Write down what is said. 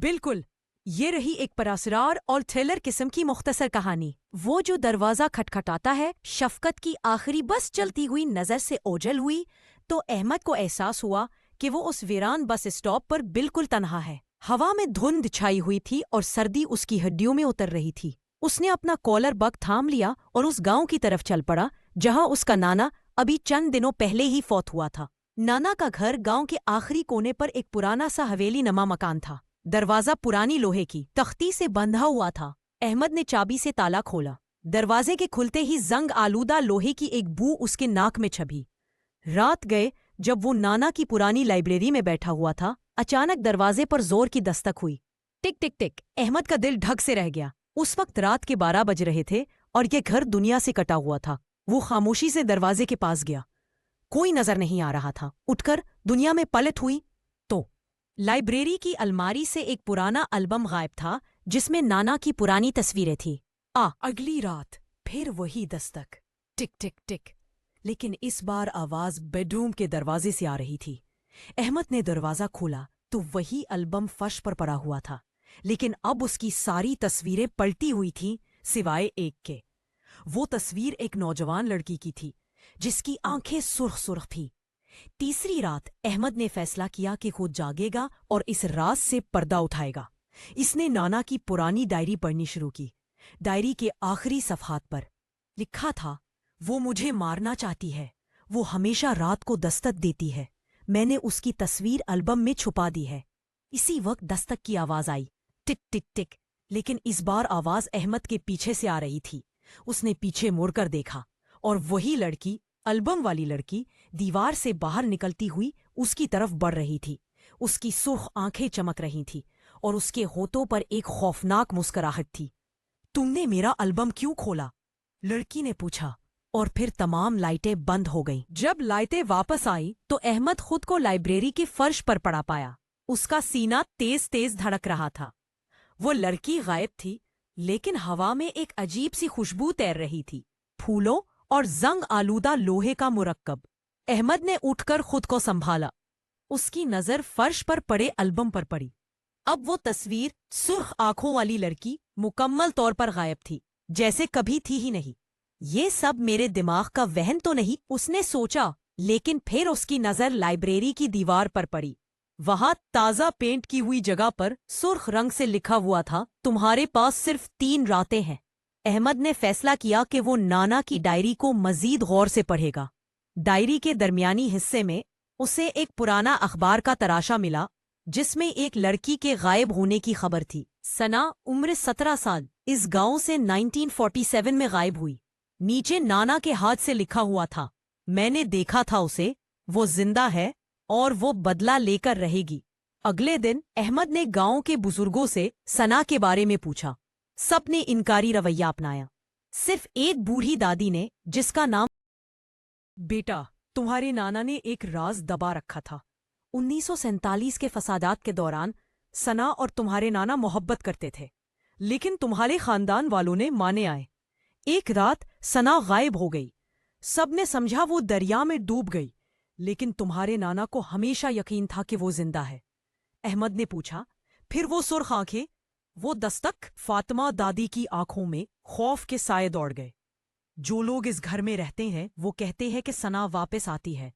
بالکل، یہ رہی ایک پراسرار اور تھرلر قسم کی مختصر کہانی۔ وہ جو دروازہ کھٹکھٹاتا ہے، شفقت کی آخری بس چلتی ہوئی نظر سے اوجھل ہوئی تو احمد کو احساس ہوا کہ وہ اس ویران بس اسٹاپ پر بالکل تنہا ہے۔ ہوا میں دھند چھائی ہوئی تھی اور سردی اس کی ہڈیوں میں اتر رہی تھی۔ اس نے اپنا کالر بگ تھام لیا اور اس گاؤں کی طرف چل پڑا جہاں اس کا نانا ابھی چند دنوں پہلے ہی فوت ہوا تھا۔ نانا کا گھر گاؤں کے آخری کونے پر ایک پرانا سا حویلی نما مکان تھا۔ دروازہ پرانی لوہے کی تختی سے بندھا ہوا تھا۔ احمد نے چابی سے تالا کھولا۔ دروازے کے کھلتے ہی زنگ آلودہ لوہے کی ایک بو اس کے ناک میں چھبی۔ رات گئے جب وہ نانا کی پرانی لائبریری میں بیٹھا ہوا تھا، اچانک دروازے پر زور کی دستک ہوئی۔ ٹک ٹک ٹک۔ احمد کا دل دھک سے رہ گیا۔ اس وقت رات کے 12 بج رہے تھے اور یہ گھر دنیا سے کٹا ہوا تھا۔ وہ خاموشی سے دروازے کے پاس گیا۔ کوئی نظر نہیں آ رہا تھا۔ اٹھ کر دنیا میں پلٹ ہوئی تو لائبریری کی الماری سے ایک پرانا البم غائب تھا جس میں نانا کی پرانی تصویریں تھیں۔ اگلی رات پھر وہی دستک، ٹک ٹک ٹک، لیکن اس بار آواز بیڈ روم کے دروازے سے آ رہی تھی۔ احمد نے دروازہ کھولا تو وہی البم فرش پر پڑا ہوا تھا، لیکن اب اس کی ساری تصویریں پلٹی ہوئی تھیں سوائے ایک کے۔ وہ تصویر ایک نوجوان لڑکی کی تھی جس کی آنکھیں سرخ سرخ تھیں۔ تیسری رات احمد نے فیصلہ کیا کہ خود جاگے گا اور اس راز سے پردہ اٹھائے گا۔ اس نے نانا کی پرانی ڈائری پڑھنی شروع کی۔ ڈائری کے آخری صفحات پر لکھا تھا، وہ مجھے مارنا چاہتی ہے، وہ ہمیشہ رات کو دستک دیتی ہے، میں نے اس کی تصویر البم میں چھپا دی ہے۔ اسی وقت دستک کی آواز آئی، ٹک ٹک ٹک، لیکن اس بار آواز احمد کے پیچھے سے آ رہی تھی۔ اس نے پیچھے مڑ کر دیکھا اور وہی لڑکی، البم والی لڑکی، دیوار سے باہر نکلتی ہوئی اس کی طرف بڑھ رہی تھی۔ اس کی سرخ آنکھیں چمک رہی تھیں اور اس کے ہونٹوں پر ایک خوفناک مسکراہٹ تھی۔ تم نے میرا البم کیوں کھولا؟ لڑکی نے پوچھا، اور پھر تمام لائٹیں بند ہو گئیں۔ جب لائٹیں واپس آئیں تو احمد خود کو لائبریری کے فرش پر پڑا پایا۔ اس کا سینہ تیز تیز دھڑک رہا تھا۔ وہ لڑکی غائب تھی، لیکن ہوا میں ایک عجیب سی خوشبو تیر رہی تھی، پھولوں اور زنگ آلودہ لوہے کا مرکب۔ احمد نے اٹھ کر خود کو سنبھالا۔ اس کی نظر فرش پر پڑے البم پر پڑی۔ اب وہ تصویر، سرخ آنکھوں والی لڑکی، مکمل طور پر غائب تھی، جیسے کبھی تھی ہی نہیں۔ یہ سب میرے دماغ کا وہم تو نہیں، اس نے سوچا، لیکن پھر اس کی نظر لائبریری کی دیوار پر پڑی۔ وہاں تازہ پینٹ کی ہوئی جگہ پر سرخ رنگ سے لکھا ہوا تھا، تمہارے پاس صرف 3 راتیں ہیں۔ احمد نے فیصلہ کیا کہ وہ نانا کی ڈائری کو مزید غور سے پڑھے گا۔ ڈائری کے درمیانی حصے میں اسے ایک پرانا اخبار کا تراشا ملا جس میں ایک لڑکی کے غائب ہونے کی خبر تھی۔ ثنا، عمر 17 سال، اس گاؤں سے 1947 میں غائب ہوئی۔ نیچے نانا کے ہاتھ سے لکھا ہوا تھا، میں نے دیکھا تھا اسے، وہ زندہ ہے اور وہ بدلہ لے کر رہے گی۔ اگلے دن احمد نے گاؤں کے بزرگوں سے ثنا کے بارے میں پوچھا۔ سب نے انکاری رویہ اپنایا۔ صرف ایک بوڑھی دادی نے، جس کا نام بیٹا، تمہارے نانا نے ایک راز دبا رکھا تھا۔ 1947 کے فسادات کے دوران ثنا اور تمہارے نانا محبت کرتے تھے، لیکن تمہارے خاندان والوں نے مانے آئے۔ ایک رات ثنا غائب ہو گئی۔ سب نے سمجھا وہ دریا میں ڈوب گئی، لیکن تمہارے نانا کو ہمیشہ یقین تھا کہ وہ زندہ ہے۔ احمد نے پوچھا، پھر وہ سرخ آنکھیں، وہ دستک؟ فاطمہ دادی کی آنکھوں میں خوف کے سائے دوڑ گئے۔ جو لوگ اس گھر میں رہتے ہیں وہ کہتے ہیں کہ ثنا واپس آتی ہے،